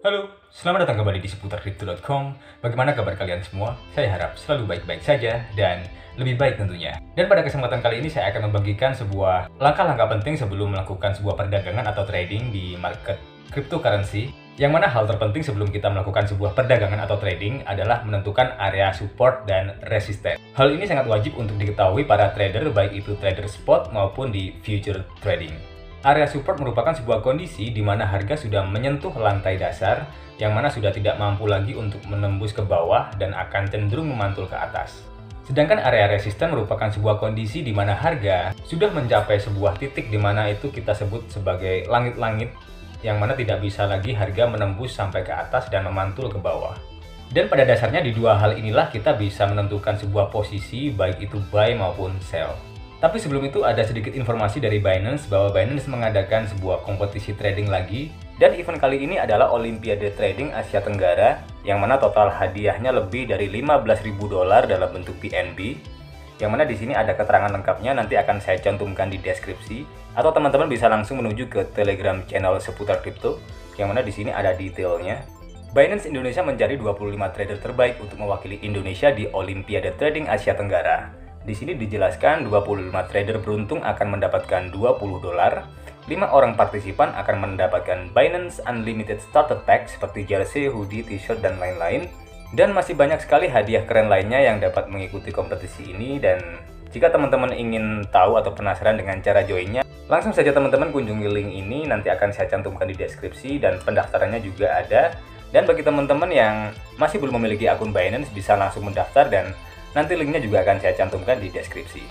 Halo, selamat datang kembali di seputarkripto.com. Bagaimana kabar kalian semua? Saya harap selalu baik-baik saja dan lebih baik tentunya. Dan pada kesempatan kali ini saya akan membagikan sebuah langkah-langkah penting sebelum melakukan sebuah perdagangan atau trading di market cryptocurrency. Yang mana hal terpenting sebelum kita melakukan sebuah perdagangan atau trading adalah menentukan area support dan resisten. Hal ini sangat wajib untuk diketahui para trader, baik itu trader spot maupun di future trading. Area support merupakan sebuah kondisi di mana harga sudah menyentuh lantai dasar, yang mana sudah tidak mampu lagi untuk menembus ke bawah dan akan cenderung memantul ke atas. Sedangkan area resisten merupakan sebuah kondisi di mana harga sudah mencapai sebuah titik di mana itu kita sebut sebagai langit-langit, yang mana tidak bisa lagi harga menembus sampai ke atas dan memantul ke bawah. Dan pada dasarnya di dua hal inilah kita bisa menentukan sebuah posisi, baik itu buy maupun sell. Tapi sebelum itu ada sedikit informasi dari Binance bahwa Binance mengadakan sebuah kompetisi trading lagi, dan event kali ini adalah Olimpiade Trading Asia Tenggara, yang mana total hadiahnya lebih dari $15.000 dalam bentuk PNB, yang mana di sini ada keterangan lengkapnya, nanti akan saya cantumkan di deskripsi, atau teman-teman bisa langsung menuju ke Telegram channel seputar kripto, yang mana di sini ada detailnya. Binance Indonesia mencari 25 trader terbaik untuk mewakili Indonesia di Olimpiade Trading Asia Tenggara. Di sini dijelaskan 25 trader beruntung akan mendapatkan $20, 5 orang partisipan akan mendapatkan Binance Unlimited Starter Pack seperti jersey, hoodie, t-shirt, dan lain-lain. Dan masih banyak sekali hadiah keren lainnya yang dapat mengikuti kompetisi ini. Dan jika teman-teman ingin tahu atau penasaran dengan cara joinnya, langsung saja teman-teman kunjungi link ini, nanti akan saya cantumkan di deskripsi, dan pendaftarannya juga ada. Dan bagi teman-teman yang masih belum memiliki akun Binance, bisa langsung mendaftar dan nanti linknya juga akan saya cantumkan di deskripsi.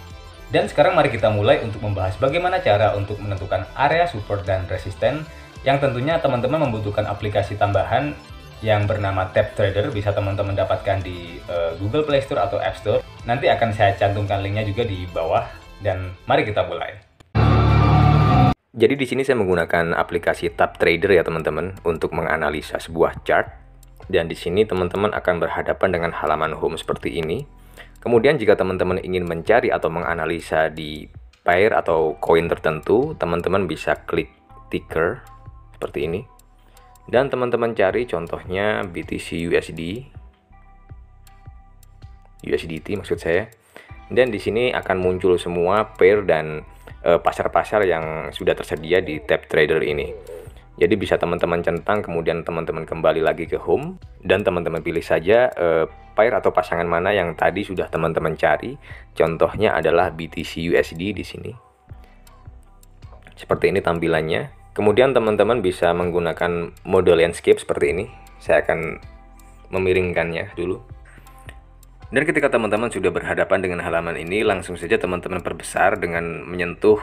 Dan sekarang mari kita mulai untuk membahas bagaimana cara untuk menentukan area support dan resisten, yang tentunya teman-teman membutuhkan aplikasi tambahan yang bernama TapTrader, bisa teman-teman dapatkan di Google Play Store atau App Store. Nanti akan saya cantumkan linknya juga di bawah, dan mari kita mulai. Jadi di sini saya menggunakan aplikasi TapTrader ya teman-teman untuk menganalisa sebuah chart, dan di sini teman-teman akan berhadapan dengan halaman home seperti ini. Kemudian jika teman-teman ingin mencari atau menganalisa di pair atau koin tertentu, teman-teman bisa klik ticker seperti ini. Dan teman-teman cari contohnya BTC USDT maksud saya. Dan di sini akan muncul semua pair dan pasar-pasar yang sudah tersedia di TapTrader ini. Jadi bisa teman-teman centang, kemudian teman-teman kembali lagi ke home, dan teman-teman pilih saja pair atau pasangan mana yang tadi sudah teman-teman cari. Contohnya adalah BTC USD di sini. Seperti ini tampilannya. Kemudian teman-teman bisa menggunakan mode landscape seperti ini. Saya akan memiringkannya dulu. Dan ketika teman-teman sudah berhadapan dengan halaman ini, langsung saja teman-teman perbesar dengan menyentuh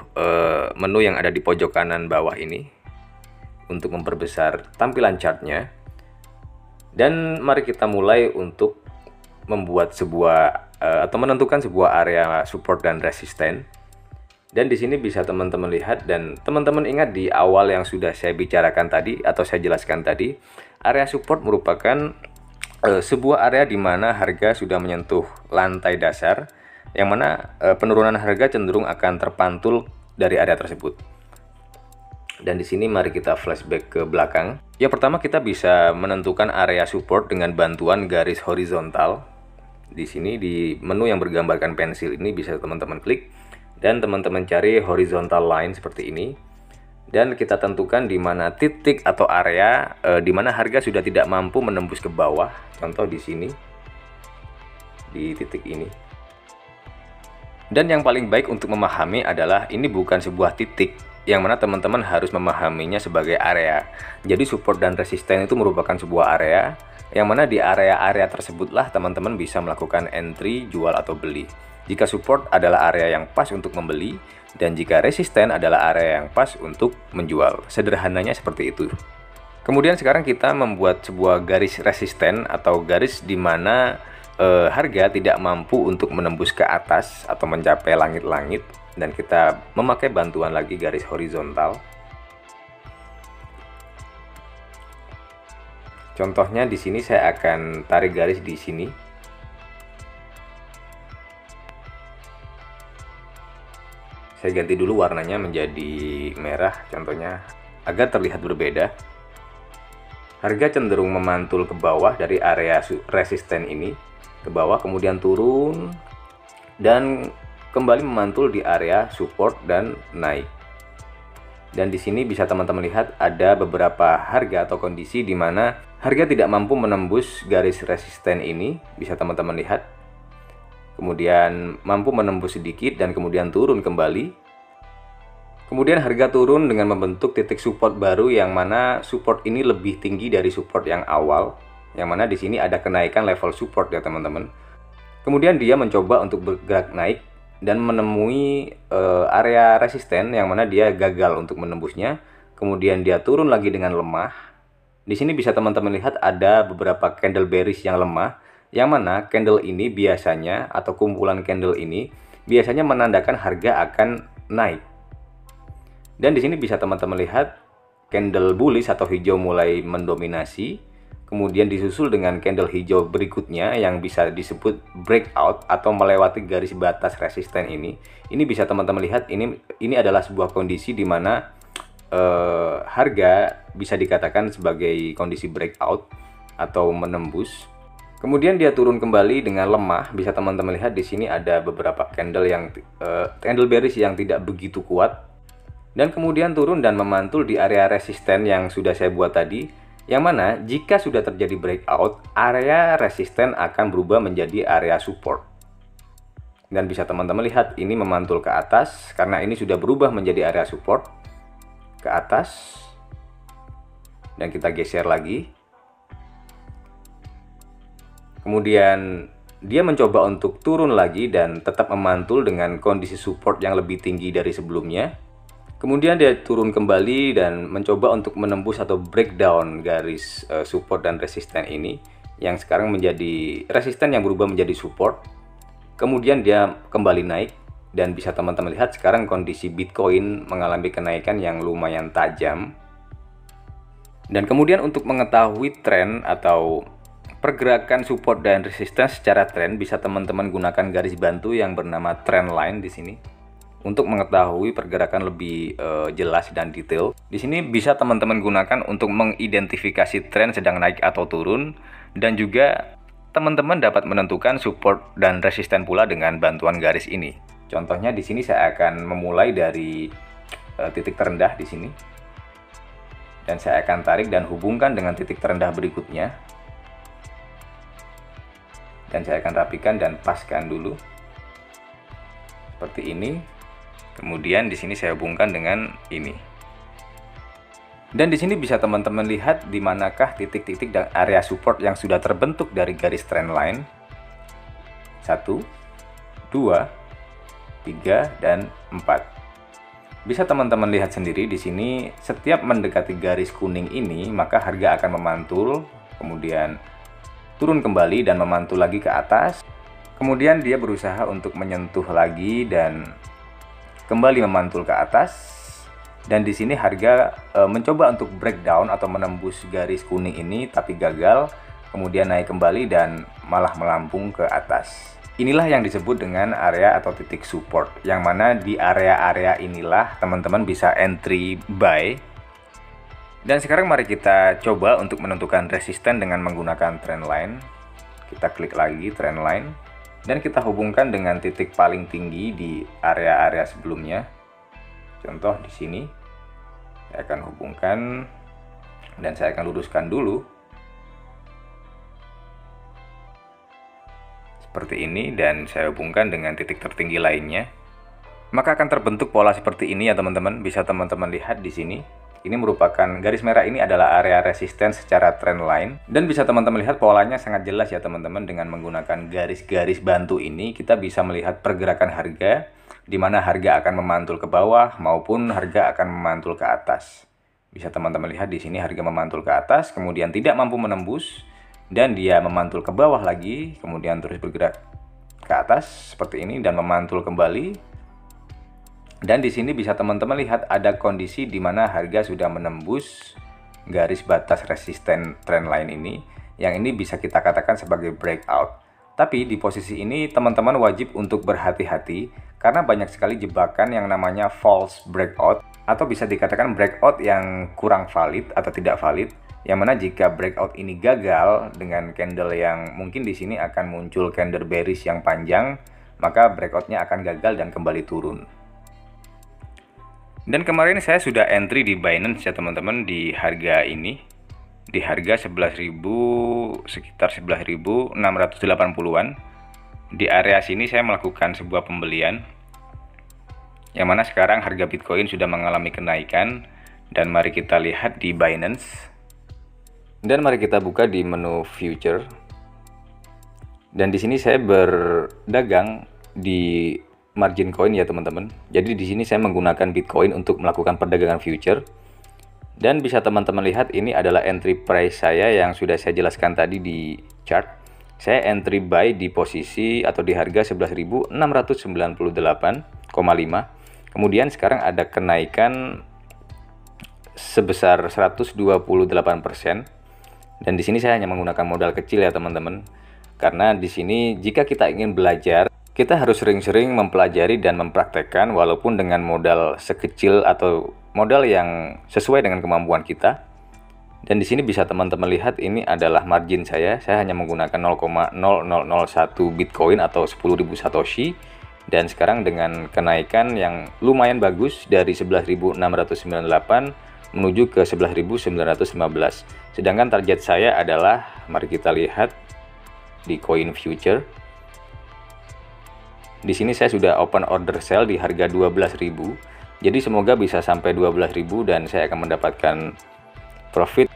menu yang ada di pojok kanan bawah ini untuk memperbesar tampilan chartnya. Dan mari kita mulai untuk membuat sebuah atau menentukan sebuah area support dan resisten. Dan di sini bisa teman-teman lihat, dan teman-teman ingat di awal yang sudah saya bicarakan tadi atau saya jelaskan tadi, area support merupakan sebuah area di mana harga sudah menyentuh lantai dasar, yang mana penurunan harga cenderung akan terpantul dari area tersebut. Dan di sini mari kita flashback ke belakang. Yang pertama kita bisa menentukan area support dengan bantuan garis horizontal. Di sini di menu yang bergambarkan pensil ini bisa teman-teman klik dan teman-teman cari horizontal line seperti ini. Dan kita tentukan di mana titik atau area di mana harga sudah tidak mampu menembus ke bawah. Contoh di sini, di titik ini. Dan yang paling baik untuk memahami adalah ini bukan sebuah titik, yang mana teman-teman harus memahaminya sebagai area. Jadi support dan resisten itu merupakan sebuah area, yang mana di area-area tersebutlah teman-teman bisa melakukan entry, jual, atau beli. Jika support adalah area yang pas untuk membeli, dan jika resisten adalah area yang pas untuk menjual. Sederhananya seperti itu. Kemudian sekarang kita membuat sebuah garis resisten atau garis di mana harga tidak mampu untuk menembus ke atas atau mencapai langit-langit, dan kita memakai bantuan lagi garis horizontal. Contohnya di sini saya akan tarik garis di sini. Saya ganti dulu warnanya menjadi merah contohnya, agar terlihat berbeda. harga cenderung memantul ke bawah dari area resisten ini, ke bawah kemudian turun dan kembali memantul di area support dan naik. Dan di sini bisa teman-teman lihat ada beberapa harga atau kondisi di mana harga tidak mampu menembus garis resisten ini, bisa teman-teman lihat. Kemudian mampu menembus sedikit dan kemudian turun kembali. Kemudian harga turun dengan membentuk titik support baru, yang mana support ini lebih tinggi dari support yang awal, yang mana di sini ada kenaikan level support ya teman-teman. Kemudian dia mencoba untuk bergerak naik dan menemui area resisten yang mana dia gagal untuk menembusnya. Kemudian dia turun lagi dengan lemah. Di sini bisa teman-teman lihat ada beberapa candle bearish yang lemah, yang mana candle ini biasanya atau kumpulan candle ini biasanya menandakan harga akan naik. Dan di sini bisa teman-teman lihat candle bullish atau hijau mulai mendominasi. Kemudian disusul dengan candle hijau berikutnya yang bisa disebut breakout atau melewati garis batas resisten ini. Ini bisa teman-teman lihat, ini adalah sebuah kondisi di mana harga bisa dikatakan sebagai kondisi breakout atau menembus. Kemudian dia turun kembali dengan lemah. Bisa teman-teman lihat di sini ada beberapa candle candle bearish yang tidak begitu kuat. Dan kemudian turun dan memantul di area resisten yang sudah saya buat tadi. Yang mana jika sudah terjadi breakout, area resisten akan berubah menjadi area support. Dan bisa teman-teman lihat ini memantul ke atas karena ini sudah berubah menjadi area support ke atas. Dan kita geser lagi. Kemudian dia mencoba untuk turun lagi dan tetap memantul dengan kondisi support yang lebih tinggi dari sebelumnya. Kemudian dia turun kembali dan mencoba untuk menembus atau breakdown garis support dan resisten ini, yang sekarang menjadi resisten yang berubah menjadi support. Kemudian dia kembali naik dan bisa teman-teman lihat sekarang kondisi Bitcoin mengalami kenaikan yang lumayan tajam. Dan kemudian untuk mengetahui tren atau pergerakan support dan resistance secara tren, bisa teman-teman gunakan garis bantu yang bernama trend line di sini untuk mengetahui pergerakan lebih jelas dan detail. Di sini bisa teman-teman gunakan untuk mengidentifikasi tren sedang naik atau turun, dan juga teman-teman dapat menentukan support dan resisten pula dengan bantuan garis ini. Contohnya di sini saya akan memulai dari titik terendah di sini. Dan saya akan tarik dan hubungkan dengan titik terendah berikutnya. Dan saya akan rapikan dan paskan dulu. Seperti ini. Kemudian di sini saya hubungkan dengan ini. Dan di sini bisa teman-teman lihat di manakah titik-titik dan area support yang sudah terbentuk dari garis trend line. 1, 2, 3, dan 4. Bisa teman-teman lihat sendiri di sini setiap mendekati garis kuning ini maka harga akan memantul, kemudian turun kembali dan memantul lagi ke atas. Kemudian dia berusaha untuk menyentuh lagi dan kembali memantul ke atas. Dan di sini harga mencoba untuk breakdown atau menembus garis kuning ini tapi gagal, kemudian naik kembali dan malah melampung ke atas. Inilah yang disebut dengan area atau titik support, yang mana di area-area inilah teman-teman bisa entry buy. Dan sekarang mari kita coba untuk menentukan resisten dengan menggunakan trend line. Kita klik lagi trend line dan kita hubungkan dengan titik paling tinggi di area-area sebelumnya. Contoh di sini saya akan hubungkan dan saya akan luruskan dulu seperti ini, dan saya hubungkan dengan titik tertinggi lainnya. Maka akan terbentuk pola seperti ini ya teman-teman. Bisa teman-teman lihat di sini. Ini merupakan garis merah, ini adalah area resisten secara trend line. Dan bisa teman-teman lihat polanya sangat jelas ya teman-teman. Dengan menggunakan garis-garis bantu ini kita bisa melihat pergerakan harga, di mana harga akan memantul ke bawah maupun harga akan memantul ke atas. Bisa teman-teman lihat di sini harga memantul ke atas, kemudian tidak mampu menembus, dan dia memantul ke bawah lagi, kemudian terus bergerak ke atas seperti ini dan memantul kembali. Dan di sini bisa teman-teman lihat ada kondisi di mana harga sudah menembus garis batas resisten trend line ini, yang ini bisa kita katakan sebagai breakout. Tapi di posisi ini teman-teman wajib untuk berhati-hati karena banyak sekali jebakan yang namanya false breakout, atau bisa dikatakan breakout yang kurang valid atau tidak valid, Yang mana jika breakout ini gagal dengan candle yang mungkin di sini akan muncul candle bearish yang panjang, maka breakoutnya akan gagal dan kembali turun. Dan kemarin saya sudah entry di Binance ya teman-teman, di harga ini, di harga 11.000, sekitar 11.680-an. Di area sini saya melakukan sebuah pembelian, yang mana sekarang harga Bitcoin sudah mengalami kenaikan. Dan mari kita lihat di Binance. Dan mari kita buka di menu future. Dan di sini saya berdagang di margin coin ya teman-teman. Jadi di sini saya menggunakan Bitcoin untuk melakukan perdagangan future. Dan bisa teman-teman lihat ini adalah entry price saya yang sudah saya jelaskan tadi di chart. Saya entry buy di posisi atau di harga 11.698,5. Kemudian sekarang ada kenaikan sebesar 128%. Dan di sini saya hanya menggunakan modal kecil ya teman-teman. Karena di sini jika kita ingin belajar, kita harus sering-sering mempelajari dan mempraktekkan walaupun dengan modal sekecil atau modal yang sesuai dengan kemampuan kita. Dan di sini bisa teman-teman lihat ini adalah margin saya. Saya hanya menggunakan 0,0001 Bitcoin atau 10.000 Satoshi. Dan sekarang dengan kenaikan yang lumayan bagus dari 11.698 menuju ke 11.915. Sedangkan target saya adalah, mari kita lihat di coin future. Di sini saya sudah open order sell di harga 12.000. Jadi semoga bisa sampai 12.000 dan saya akan mendapatkan profit.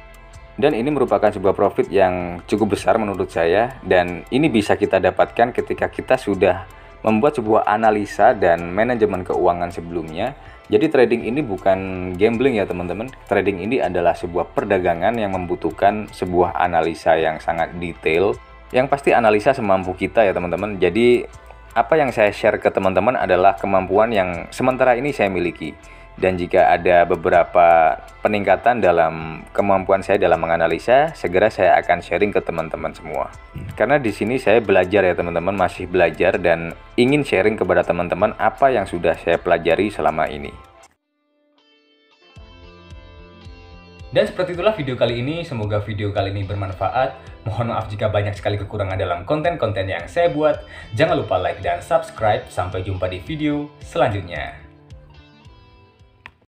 Dan ini merupakan sebuah profit yang cukup besar menurut saya, dan ini bisa kita dapatkan ketika kita sudah membuat sebuah analisa dan manajemen keuangan sebelumnya. Jadi trading ini bukan gambling ya teman-teman. Trading ini adalah sebuah perdagangan yang membutuhkan sebuah analisa yang sangat detail. Yang pasti analisa semampu kita ya teman-teman. Jadi apa yang saya share ke teman-teman adalah kemampuan yang sementara ini saya miliki. Dan jika ada beberapa peningkatan dalam kemampuan saya dalam menganalisa, segera saya akan sharing ke teman-teman semua. Karena di sini saya belajar ya teman-teman, masih belajar dan ingin sharing kepada teman-teman apa yang sudah saya pelajari selama ini. Dan seperti itulah video kali ini, semoga video kali ini bermanfaat. Mohon maaf jika banyak sekali kekurangan dalam konten-konten yang saya buat. Jangan lupa like dan subscribe, sampai jumpa di video selanjutnya.